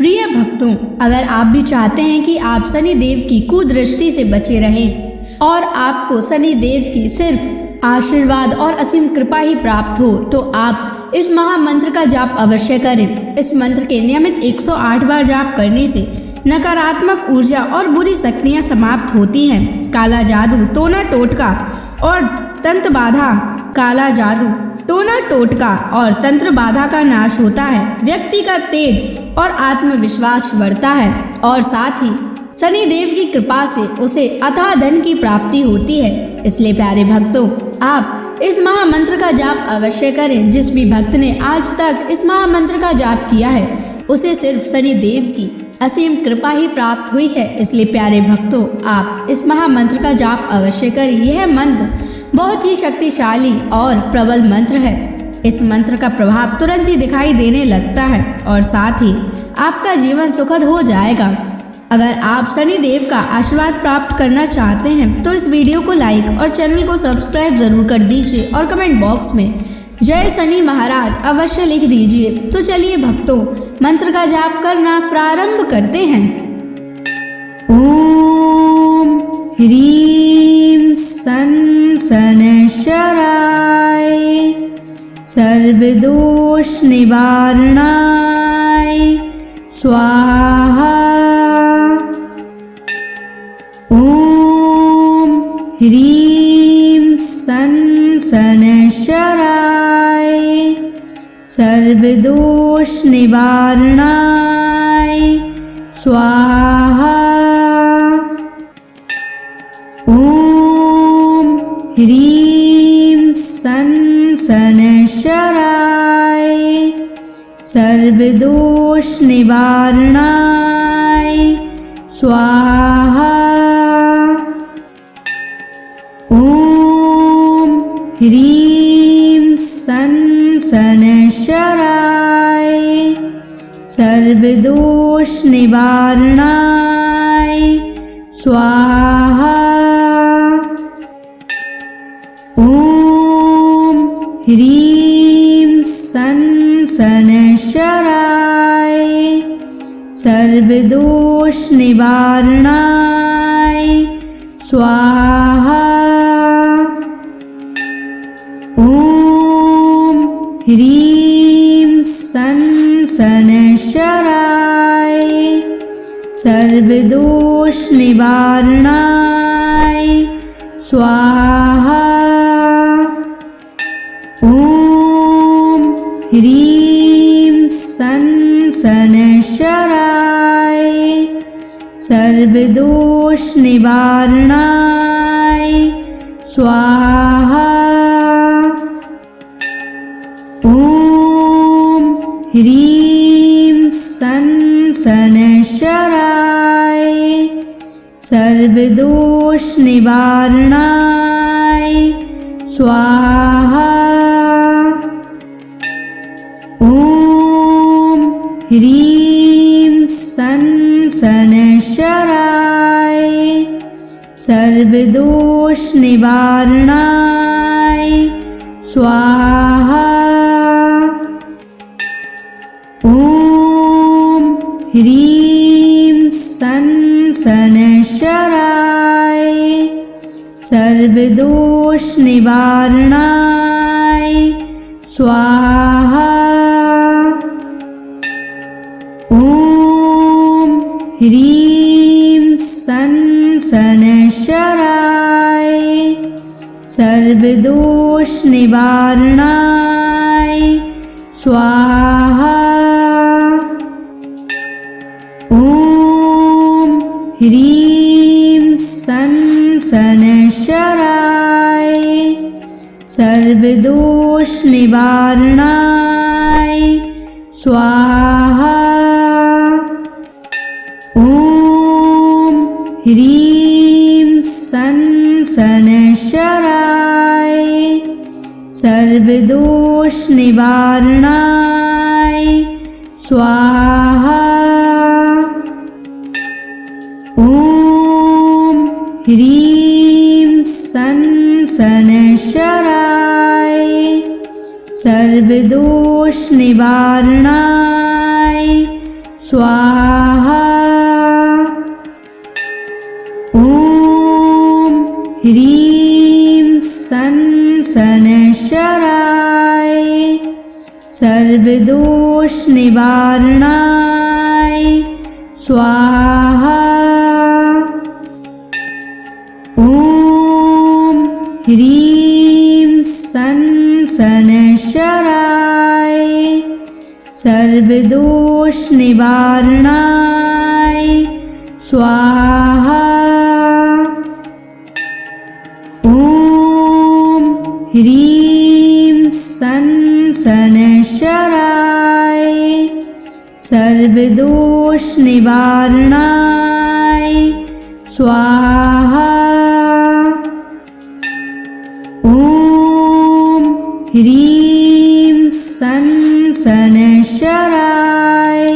प्रिय भक्तों, अगर आप भी चाहते हैं कि आप शनि देव की कुदृष्टि से बचे रहें और आपको शनि देव की सिर्फ आशीर्वाद और असीम कृपा ही प्राप्त हो, तो आप इस महामंत्र का जाप अवश्य करें। इस मंत्र के नियमित 108 बार जाप करने से नकारात्मक ऊर्जा और बुरी शक्तियां समाप्त होती हैं। काला जादू, टोना टोटका और तंत्र बाधा, काला जादू, टोना टोटका और तंत्र बाधा का नाश होता है। व्यक्ति का तेज और आत्मविश्वास बढ़ता है और साथ ही शनि देव की कृपा से उसे अथाह धन की प्राप्ति होती है। इसलिए प्यारे भक्तों, आप इस महामंत्र का जाप अवश्य करें। जिस भी भक्त ने आज तक इस महामंत्र का जाप किया है, उसे सिर्फ शनि देव की असीम कृपा ही प्राप्त हुई है। इसलिए प्यारे भक्तों, आप इस महामंत्र का जाप अवश्य करें। यह मंत्र बहुत ही शक्तिशाली और प्रबल मंत्र है। इस मंत्र का प्रभाव तुरंत ही दिखाई देने लगता है और साथ ही आपका जीवन सुखद हो जाएगा। अगर आप शनि देव का आशीर्वाद प्राप्त करना चाहते हैं तो इस वीडियो को लाइक और चैनल को सब्सक्राइब जरूर कर दीजिए और कमेंट बॉक्स में जय शनि महाराज अवश्य लिख दीजिए। तो चलिए भक्तों, मंत्र का जाप करना प्रारंभ करते हैं। ओम ह्रीं सन शनैश्चराय सर्वदोष निवारणाय स्वाहा। ओम ह्रीं सन शनैश्चराय सर्वदोष निवारणाय स्वाहा। ओम ह्रीं सन शनैश्चराय सर्वदोष निवारणाय स्वाहा। ओम ह्रीं सन शनैश्चराय सर्वदोष निवारणाय स्वाहा। ओम ह्रीं सन शनैश्चराय सर्वदोष निवारणाय स्वाहा। ओम ह्रीं सन शनैश्चराय सर्वदोष निवारणाय स्वाहा। ओम ह्रीं सन शनैश्चराय सर्वदोष निवारणाय स्वाहा। ओम ह्रीं सन शनैश्चराय सर्वदोष निवारणाय स्वाहा। ओम ह्रीं सन शनैश्चराय सर्वदोष निवारणाय स्वाहा। ओम ह्रीं सन शनैश्चराय सर्वदोष निवारणाय स्वाहा। ओम ह्रीं सन शनैश्चराय सर्वदोष निवारणाय स्वाहा। ओम ह्रीं सन शनैश्चराय सर्वदोष निवारणाय स्वाहा। ओम ह्रीं सन शनैश्चराय सर्वदोष निवारणाय स्वाहा। ओम ह्रीं सन शनैश्चराय सर्वदोष निवारणाय स्वाहा। ॐ ह्रीं सन् शनैश्चराय सर्वदोषनिवारणाय स्वाहा। ॐ ह्रीं सन् शनैश्चराय सर्वदोषनिवारणाय स्वाहा। ॐ ह्रीं सन् शनैश्चराय सर्वदोषनिवारणाय स्वाहा। ॐ ह्रीं सन् शनैश्चराय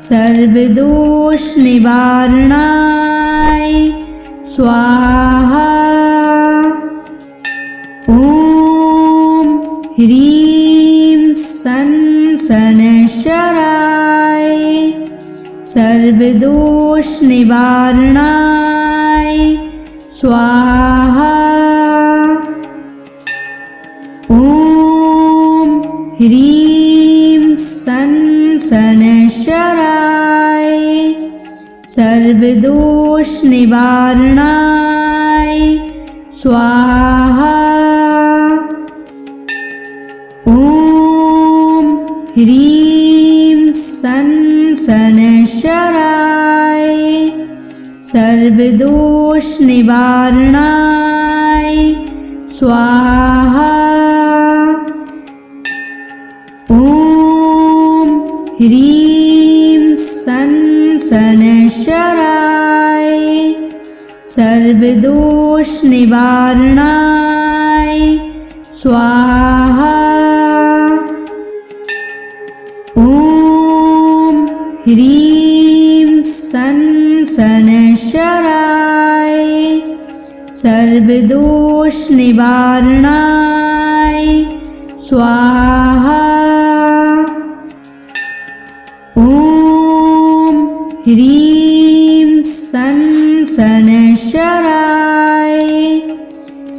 सर्वदोषनिवारणाय स्वाहा। ॐ ह्रीं सन् शनैश्चराय सर्वदोषनिवारणाय स्वाहा। ॐ ह्रीं सन् शनैश्चराय सर्वदोषनिवारणाय स्वाहा। ॐ ह्रीं सन् शनैश्चराय सर्वदोषनिवारणाय स्वाहा। ॐ ह्रीं सन् शनैश्चराय सर्वदोषनिवारणाय स्वाहा। ॐ ह्रीं सन् शनैश्चराय सर्वदोषनिवारणाय स्वाहा। ॐ ह्रीं सन् शनैश्चराय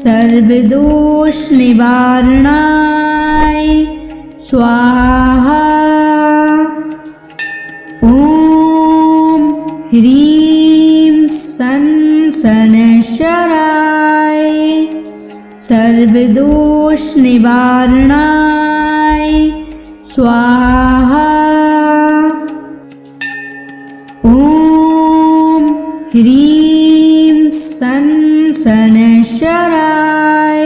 सर्वदोषनिवारणाय स्वाहा। ॐ ह्रीं सन् शनैश्चराय सर्वदोषनिवारणाय स्वाहा। ॐ ह्रीं सन् शनैश्चराय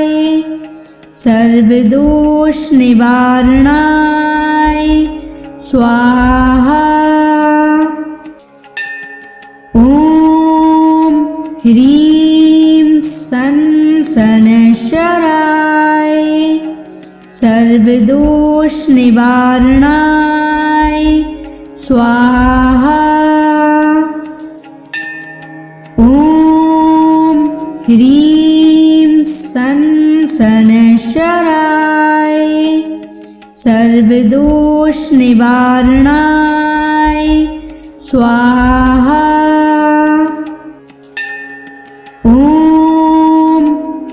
सर्वदोषनिवारणाय स्वाहा। ॐ ह्रीं सन् शनैश्चराय सर्वदोषनिवारणाय स्वाहा। ॐ ह्रीं सन् शनैश्चराय सर्वदोषनिवारणाय स्वाहा। ॐ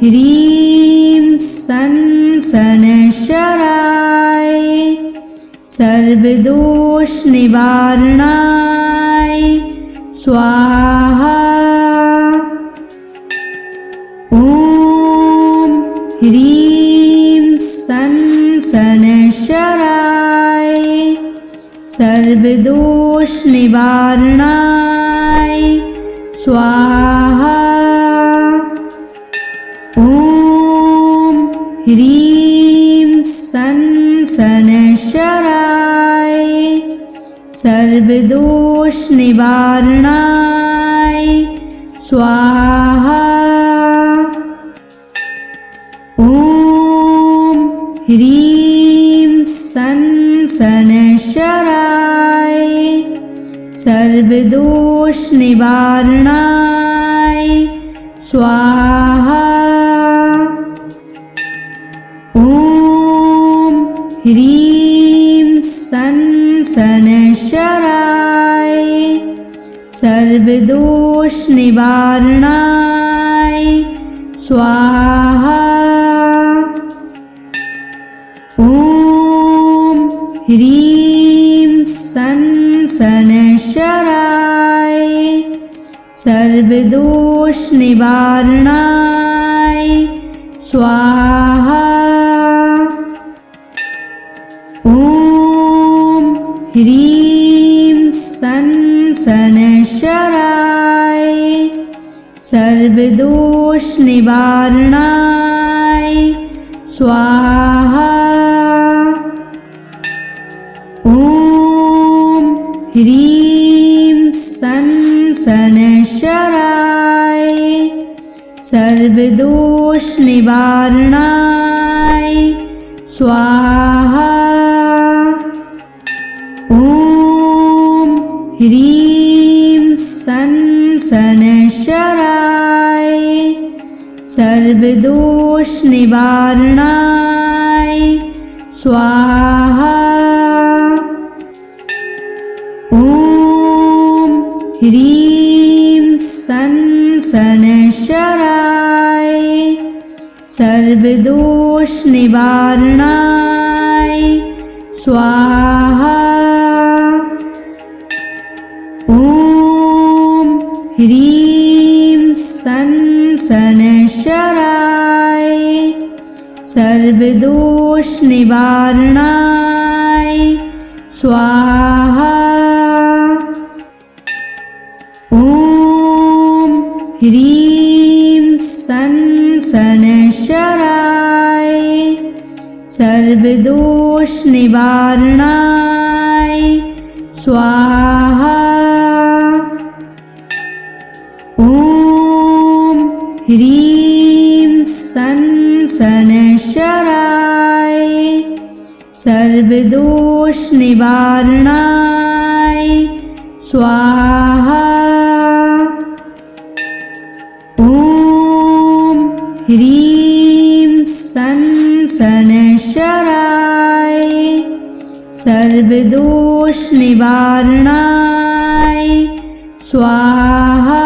ह्रीं सन् शनैश्चराय सर्वदोषनिवारणाय स्वाहा। ॐ ह्रीं सन् शनैश्चराय सर्वदोषनिवारणाय स्वाहा। ॐ ह्रीं सन् शनैश्चराय सर्वदोषनिवारणाय स्वाहा। ॐ ह्रीं सन् शनैश्चराय सर्वदोषनिवारणाय स्वाहा। ॐ ह्रीं सन् सनशराय सर्वदोष निवारणाय स्वाहा। ॐ ह्रीं सनशराय सर्वदोष निवारणाय स्वाहा। ॐ ह्रीं सनशराय सर्वदोष निवारणाय स्वाहा। ॐ ह्रीं सनशराय सर्वदोष निवारणाय स्वाहा। ॐ ह्रीं सनशराय सर्वदोष निवारणाय स्वाहा। ॐ ह्रीं सनशराय सर्वदोष निवारणाय स्वाहा। ॐ ह्रीं सनशराय सर्वदोष निवारणाय स्वाहा। ॐ ह्रीं सनशराय सर्वदोष निवारणाय स्वाहा। ॐ ह्रीं सनशराय सर्वदोष निवारणाय स्वाहा। ॐ ह्रीं सनशराय सर्वदोष निवारणाय स्वाहा।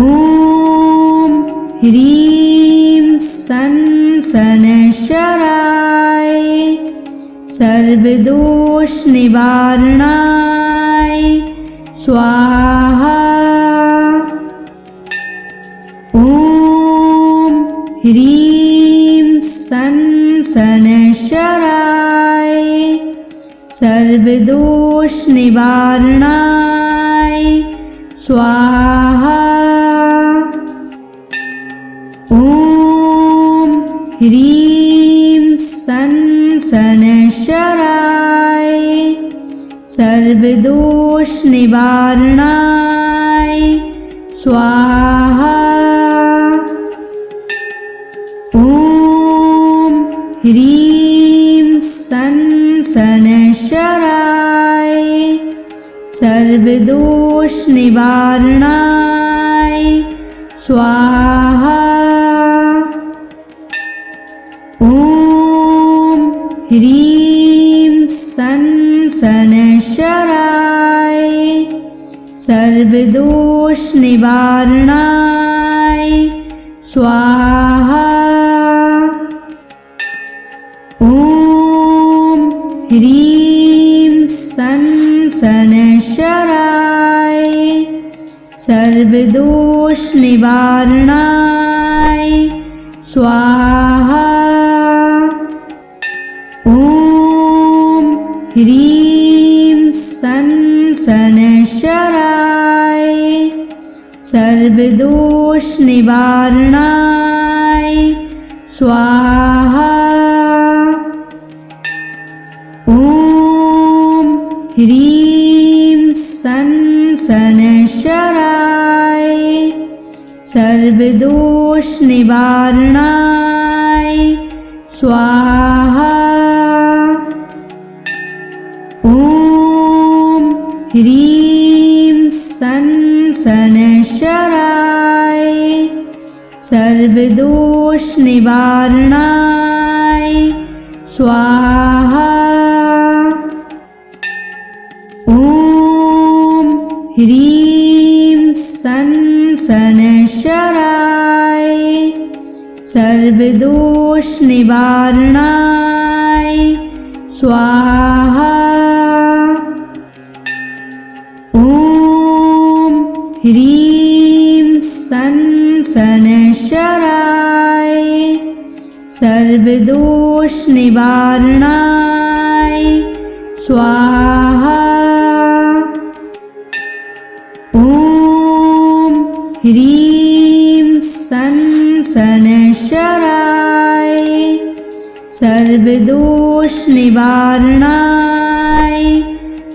ॐ ह्रीं सनशराय सर्वदोष निवारणाय स्वाहा। ॐ ह्रीं सनशराय सर्वदोष निवारणाय स्वाहा। ॐ ह्रीं सनशराय सर्वदोष निवारणाय स्वाहा। ॐ ह्रीं सनशराय सर्वदोष निवारणाय स्वाहा। ॐ ह्रीं सनशराय सर्वदोष निवारणाय स्वाहा। ॐ ह्रीं सनशराय सर्वदोष निवारणाय स्वाहा। ॐ ह्रीं सनशराय सर्वदोष निवारणाय स्वाहा। ॐ ह्रीं सनशराय सर्वदोष निवारणाय स्वाहा। ॐ ह्रीं सनशराय सर्वदोष निवारणाय स्वाहा। ह्रीं सन शनैश्चराय सर्वदोष निवारणाय स्वाहा। ॐ ह्रीं सन शनैश्चराय सर्वदोष निवारणाय स्वाहा। ॐ ह्रीं सन शनैश्चराय सर्वदोष निवारणाय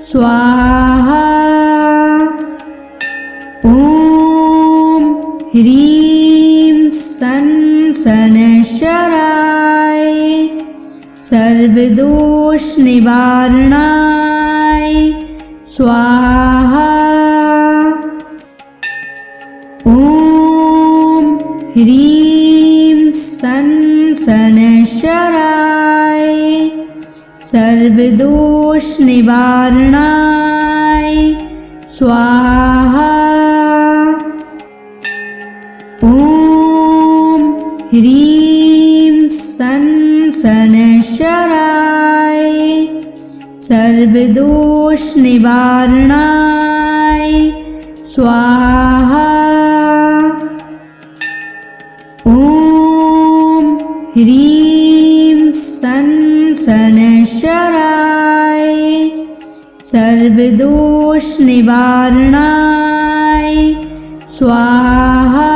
स्वाहा। ॐ ह्रीं सन शनैश्चराय सर्वदोष निवारणाय स्वाहा। ॐ ह्रीं सन शनैश्चराय सर्वदोष निवारणाय स्वाहा। ॐ ह्रीं सन शनैश्चराय सर्वदोष निवारणाय स्वाहा। ॐ ह्रीं सन शनैश्चराय सर्वदोष निवारणाय स्वाहा।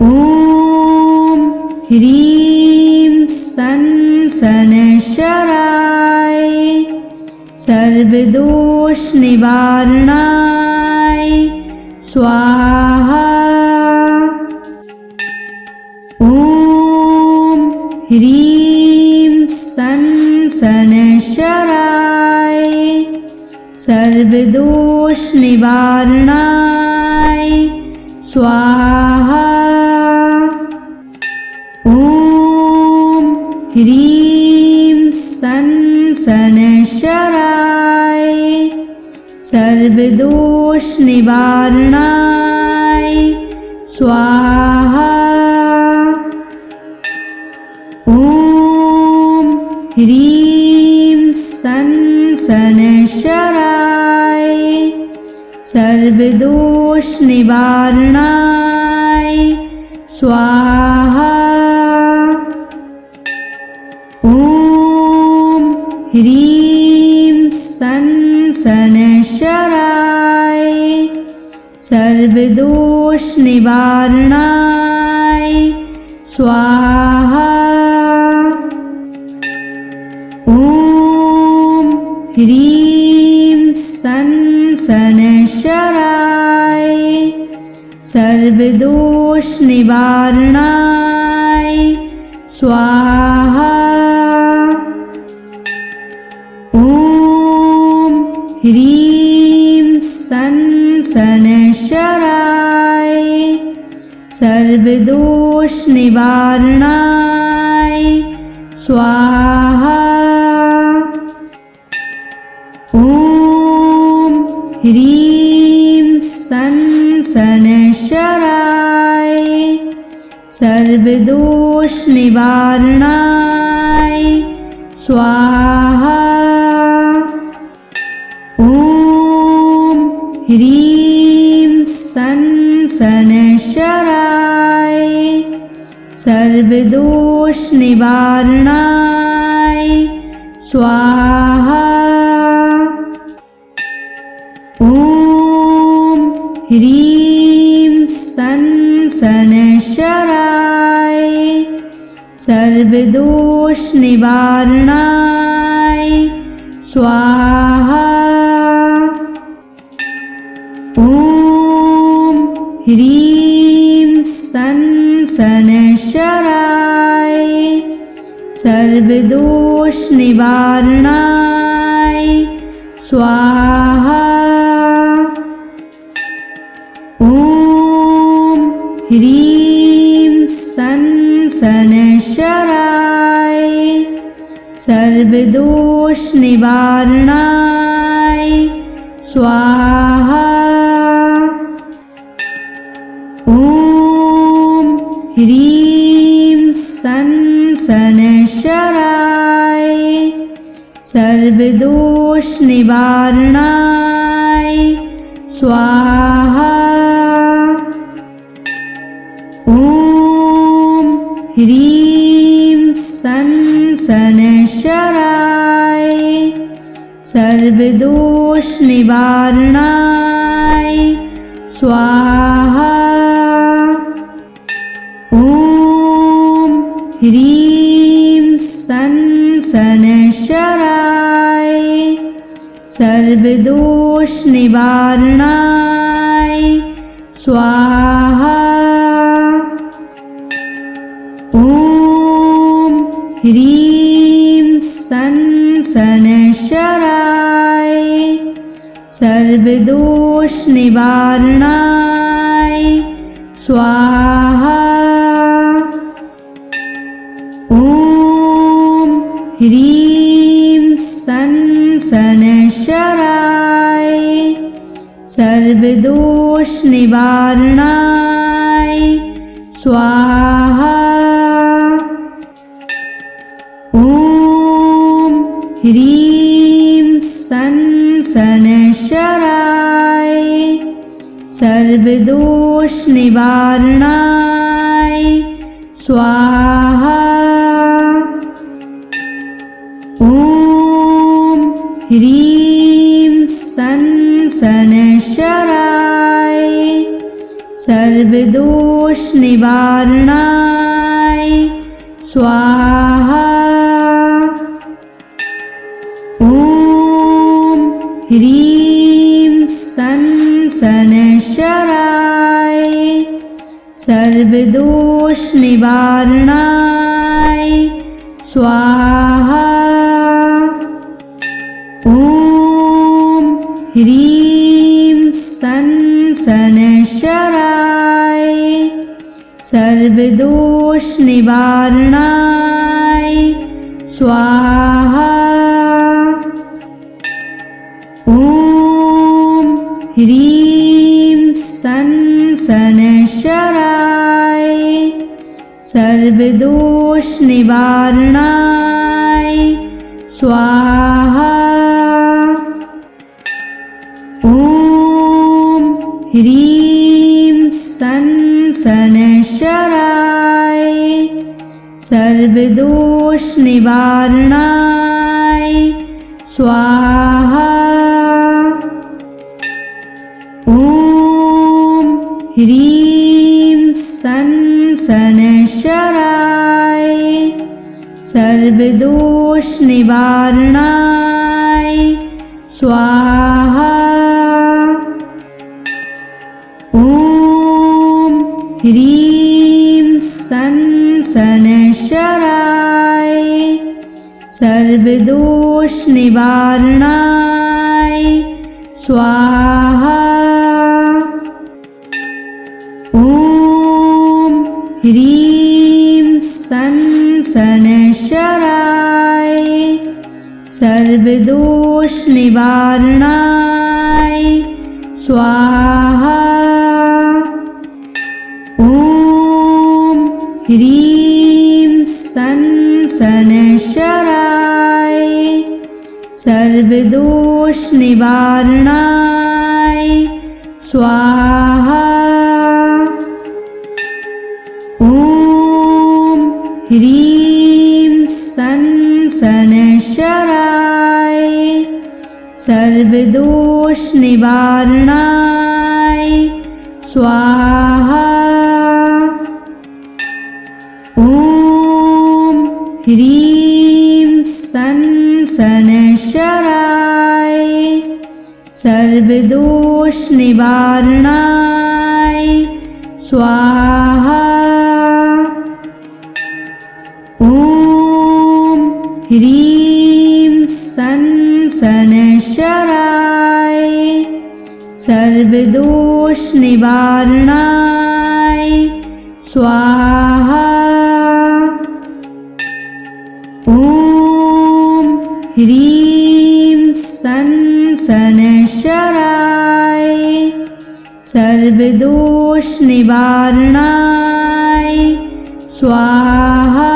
ॐ ह्रीं सन शनैश्चराय सर्वदोष निवारणाय स्वाहा। ॐ ह्रीं सन शनैश्चराय सर्वदोष निवारणाय स्वाहा। ॐ ह्रीं सन शनैश्चराय सर्वदोष निवारणाय स्वाहा। ॐ ह्रीं सन शनैश्चराय सर्वदोष निवारणाय स्वाहा। ॐ ह्रीं सन शनैश्चराय सर्वदोष निवारणाय स्वाहा। ॐ ह्रीं सन शनैश्चराय सर्वदोष निवारणाय स्वाहा। ॐ ह्रीं सन शनैश्चराय सर्वदोष निवारणाय स्वाहा। ॐ ह्रीं सन शनैश्चराय सर्वदोष निवारणाय स्वाहा। ॐ ह्रीं सन शनैश्चराय सर्वदोष निवारणाय स्वाहा। ॐ ह्रीं सन शनैश्चराय सर्वदोष निवारणाय स्वाहा। ॐ ह्रीं सन शनैश्चराय सर्वदोष निवारणाय स्वाहा। ॐ ह्रीं सन शनैश्चराय सर्वदोष निवारणाय स्वाहा। ॐ ह्रीं सन् शनैश्चराय सर्वदोषनिवारणाय स्वाहा। ॐ ह्रीं सन् शनैश्चराय सर्वदोषनिवारणाय स्वाहा। ॐ ह्रीं सन् शनैश्चराय सर्वदोषनिवारणाय स्वाहा। ॐ ह्रीं सन् शनैश्चराय सर्वदोषनिवारणाय स्वाहा। ॐ ह्रीं सन् शनैश्चराय सर्वदोषनिवारणाय स्वाहा। ॐ ह्रीं सन् शनैश्चराय सर्वदोषनिवारणाय स्वाहा। ॐ ह्रीं सन् शनैश्चराय सर्वदोषनिवारणाय स्वाहा। ॐ ह्रीं सन् शनैश्चराय सर्वदोषनिवारणाय स्वाहा। ॐ ह्रीं सन् शनैश्चराय सर्वदोषनिवारणाय स्वाहा। ॐ ह्रीं सन् शनैश्चराय सर्वदोषनिवारणाय स्वाहा। ॐ ह्रीं सन् शनैश्चराय सर्वदोषनिवारणाय स्वाहा। ॐ ह्रीं सन् शनैश्चराय सर्वदोषनिवारणाय स्वाहा। ॐ ह्रीं सन् शनैश्चराय सर्वदोषनिवारणाय स्वाहा। ॐ ह्रीं सन् शनैश्चराय सर्वदोषनिवारणाय स्वाहा। ॐ ह्रीं सन् शनैश्चराय सर्वदोषनिवारणाय स्वाहा। ॐ ह्रीं सन् शनैश्चराय सर्वदोषनिवारणाय स्वाहा। ॐ ह्रीं सन् शनैश्चराय सर्वदोषनिवारणाय स्वाहा। ॐ ह्रीं सन् शनैश्चराय सर्वदोषनिवारणाय स्वाहा। ॐ ह्रीं सन् शनैश्चराय सर्वदोष निवारणाय स्वाहा।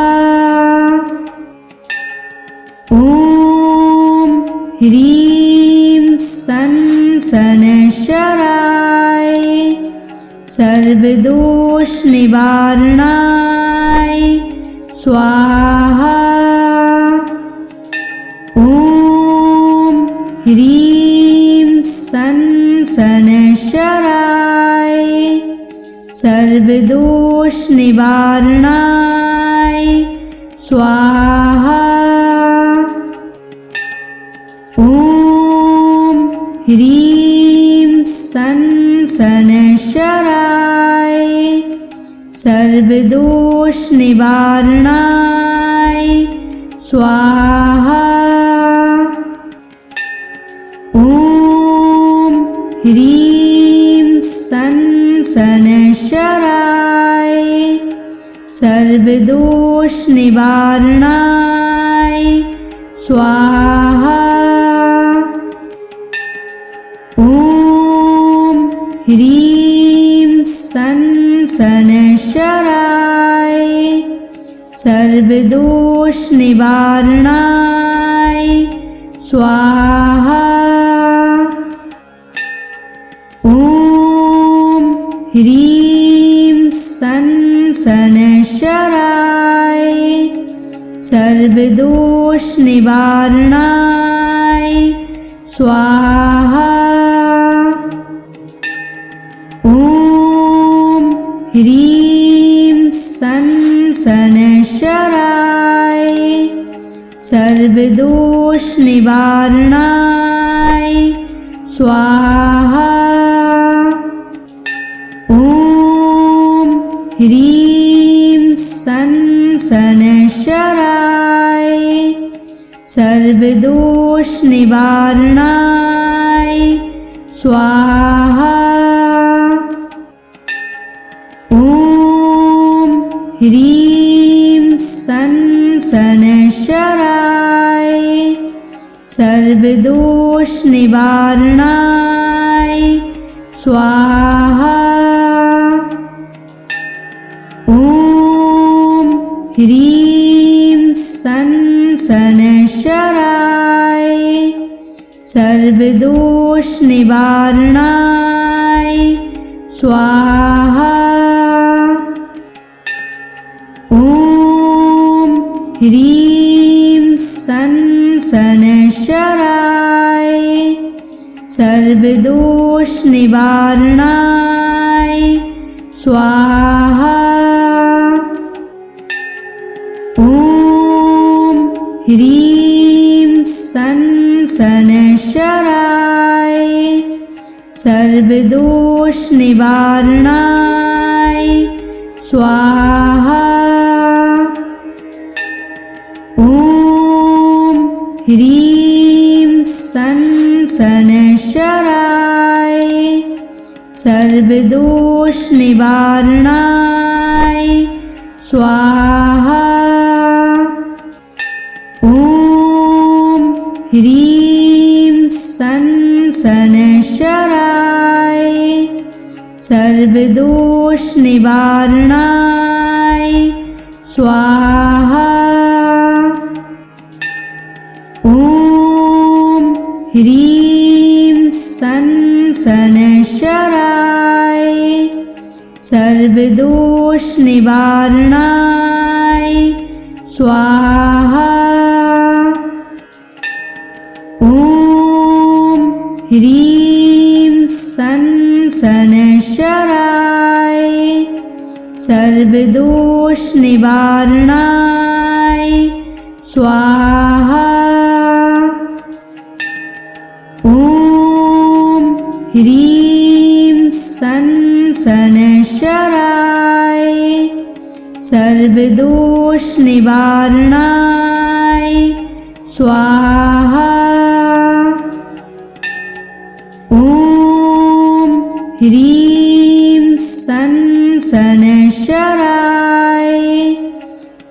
ॐ ह्रीं सं शनैश्चराय सर्वदोष निवारणाय स्वाहा। ॐ ह्रीं सं शनैश्चराय सर्वदोष निवारणाय स्वाहा। ॐ ह्रीं सं शनैश्चराय सर्वदोष निवारणाय स्वाहा। ॐ ह्रीं सं शनैश्चराय सर्वदोष निवारणाय स्वाहा। ॐ ह्रीं सं शनैश्चराय सर्वदोष निवारणाय स्वाहा। ॐ ह्रीं सं शनैश्चराय सर्वदोष निवारणाय स्वाहा। ॐ ह्रीं सं शनैश्चराय सर्वदोष निवारणाय स्वाहा। ॐ ह्रीं सं शनैश्चराय सर्वदोष निवारणाय स्वाहा। ॐ ह्रीं सं शनैश्चराय सर्वदोष निवारणाय स्वाहा। ॐ ह्रीं सं शनैश्चराय सर्वदोष निवारणाय स्वाहा। ॐ ह्रीं सं शनैश्चराय सर्वदोष निवारणाय स्वाहा। ॐ ह्रीं सं शनैश्चराय सर्वदोष निवारणाय स्वाहा। ॐ ह्रीं सं शनैश्चराय सर्वदोष निवारणाय स्वाहा। ॐ ह्रीं सं शनैश्चराय सर्वदोष निवारणाय स्वाहा। ॐ ह्रीं सं शनैश्चराय सर्वदोष निवारणाय स्वाहा। ॐ ह्रीं सं शनैश्चराय सर्वदोष निवारणाय स्वाहा। ॐ ह्रीं सं शनैश्चराय सर्वदोष निवारणाय स्वाहा। ॐ ह्रीं सं शनैश्चराय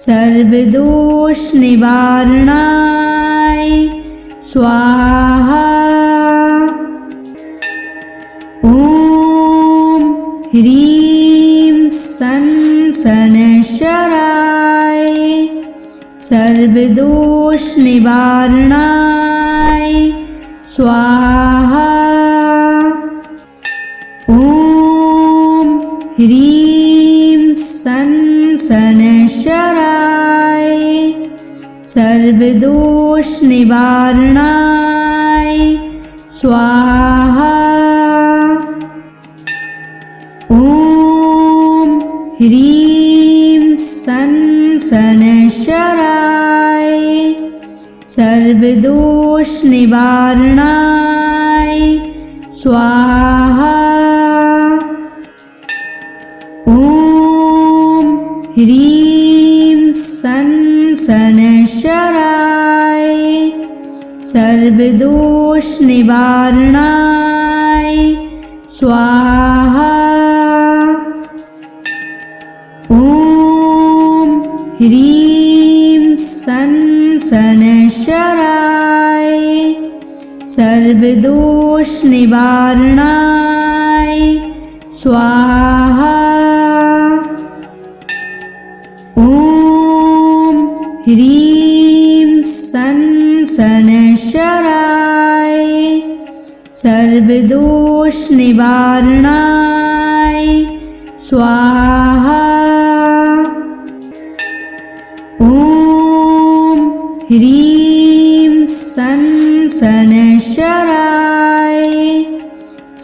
सर्वदोष निवारणाय स्वाहा। ॐ ह्रीं सन शनैश्चराय सर्वदोष निवारणाय स्वाहा। ॐ ह्रीं सन शनैश्चराय सर्वदोष निवारणाय स्वाहा। ॐ ह्रीं सन शनैश्चराय सर्वदोष निवारणाय स्वाहा। ॐ ह्रीं सन शनैश्चराय सर्वदोष निवारणाय स्वाहा। ॐ ह्रीं सन शनैश्चराय सर्वदोष निवारणाय स्वाहा। ॐ ह्रीं सन शनैश्चराय सर्वदोष निवारणाय स्वाहा। ॐ ह्रीं सन शनैश्चराय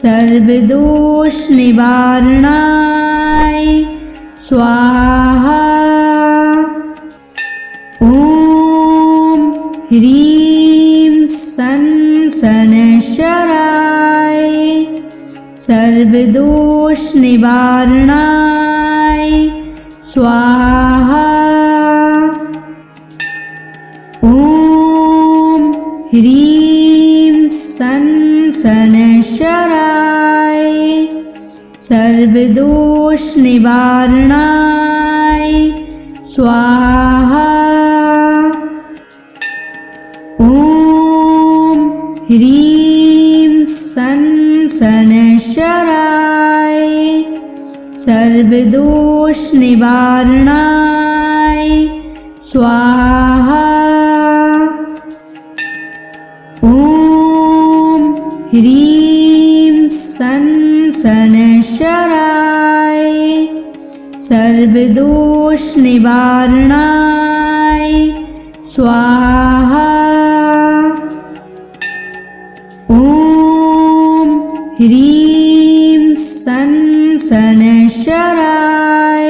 सर्वदोष निवारणाय स्वाहा। ॐ ह्रीं सन शनैश्चराय सर्वदोष निवारणाय स्वाहा। ॐ ह्रीं सन शनैश्चराय सर्वदोष निवारणाय स्वाहा। ॐ ह्रीं सन शनैश्चराय सर्वदोष निवारणाय स्वाहा। ॐ ह्रीं सन शनैश्चराय सर्वदोष निवारणाय स्वाहा। ॐ ह्रीं सन शनैश्चराय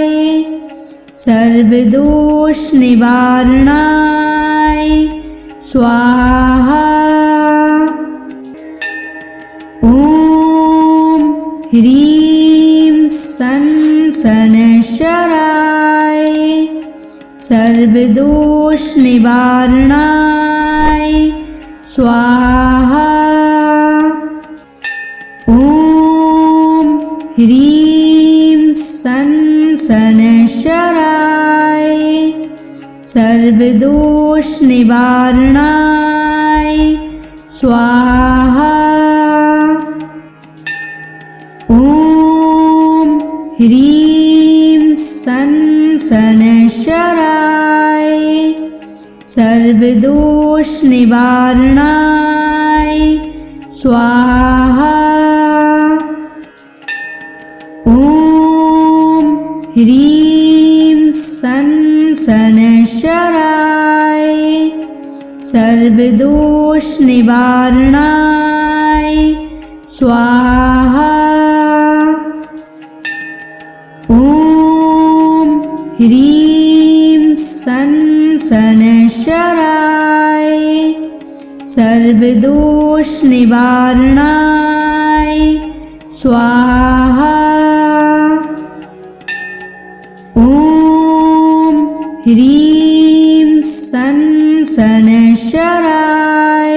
सर्वदोष निवारणाय स्वाहा। ॐ ह्रीं सन शनैश्चराय सर्वदोष निवारणाय स्वाहा। ॐ ह्रीं सन शनैश्चराय सर्वदोष निवारणाय स्वाहा। ॐ ह्रीं सन शनैश्चराय सर्वदोष निवारणाय स्वाहा। ॐ ह्रीं सन शनैश्चराय सर्वदोष निवारणाय स्वाहा। ॐ ह्रीं सन शनैश्चराय सर्वदोष निवारणाय स्वाहा। ॐ ह्रीं सन शनैश्चराय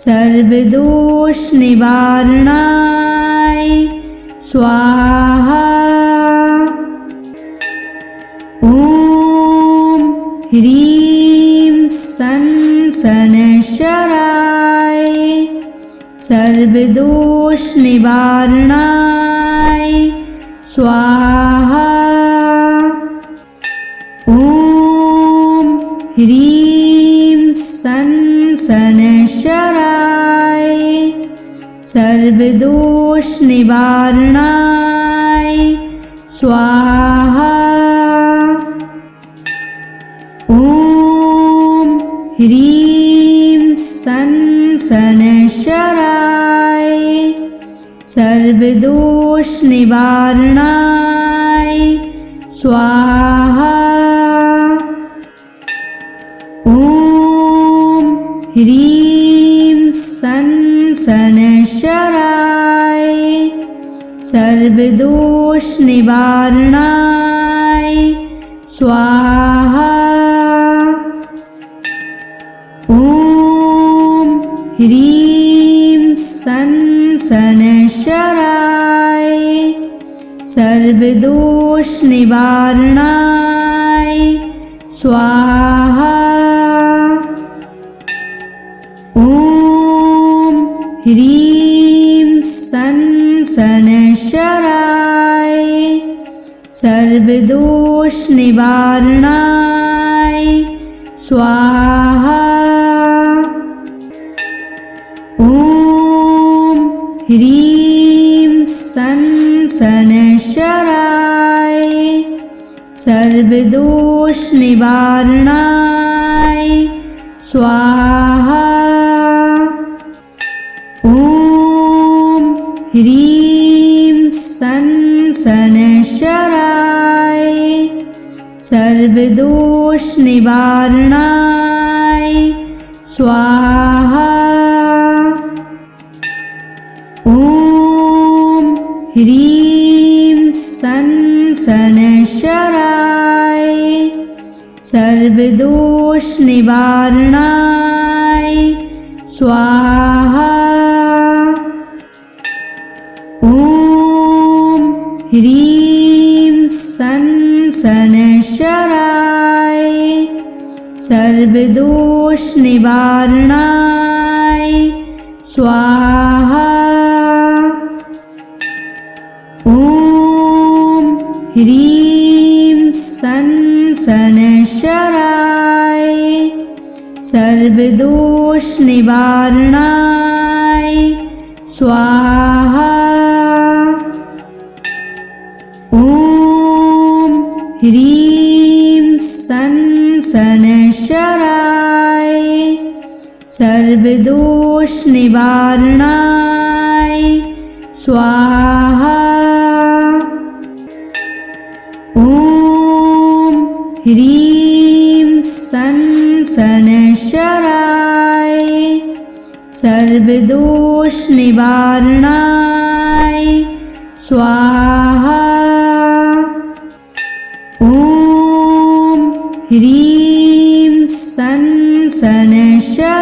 सर्वदोष निवारणाय स्वाहा। ॐ ह्रीं सन शनैश्चराय सर्वदोष निवारणाय स्वाहा। ॐ ह्रीं सन् शनैश्चराय सर्वदोषनिवारणाय स्वाहा। ॐ ह्रीं सन् शनैश्चराय सर्वदोषनिवारणाय स्वाहा। ॐ ह्रीं सन् शनैश्चराय सर्वदोषनिवारणाय स्वाहा। ॐ ह्रीं सन् शनैश्चराय सर्वदोषनिवारणाय स्वाहा। ॐ ह्रीं सन् शनैश्चराय सर्वदोषनिवारणाय स्वाहा। ॐ ह्रीं सन् शनैश्चराय सर्वदोषनिवारणाय स्वाहा। ॐ ह्रीं सन् शनैश्चराय सर्वदोषनिवारणाय स्वाहा। ॐ ह्रीं सन् शनैश्चराय सर्वदोषनिवारणाय स्वाहा। ॐ ह्रीं सन् शनैश्चराय सर्वदोषनिवारणाय स्वाहा। ॐ ह्रीं सन् शनैश्चराय सर्वदोषनिवारणाय स्वाहा। ॐ ह्रीं सन् शनैश्चराय सर्वदोषनिवारणाय स्वाहा। ॐ ह्रीं सन् शनैश्चराय सर्वदोषनिवारणाय स्वाहा। ॐ ह्रीं सन् शनैश्चराय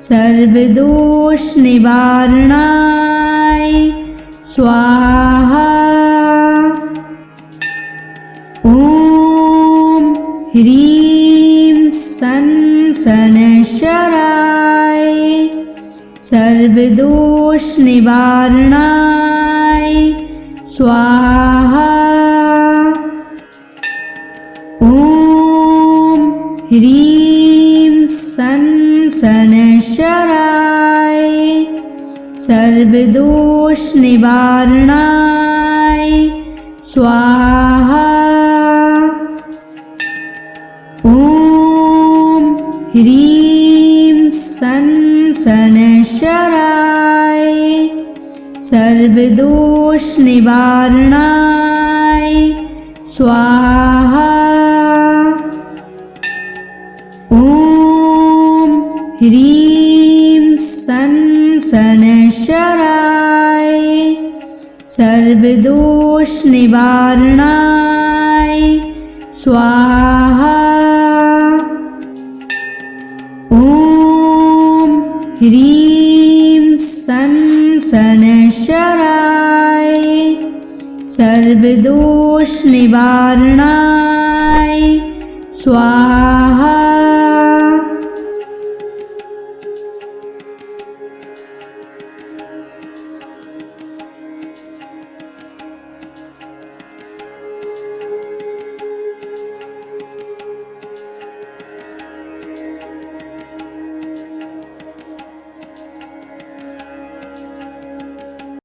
सर्वदोषनिवारणाय स्वाहा। ॐ ह्रीं सन् शनैश्चराय सर्वदोषनिवारणाय स्वाहा। ॐ ह्रीं सन् शनैश्चराय सर्वदोषनिवारणाय स्वाहा। ॐ ह्रीं सन् शनैश्चराय सर्वदोषनिवारणाय स्वाहा। ॐ ह्रीं सन् शनैश्चराय सर्वदोषनिवारणाय स्वाहा। ॐ ह्रीं सन् शनैश्चराय सर्वदोषनिवारणाय स्वाहा।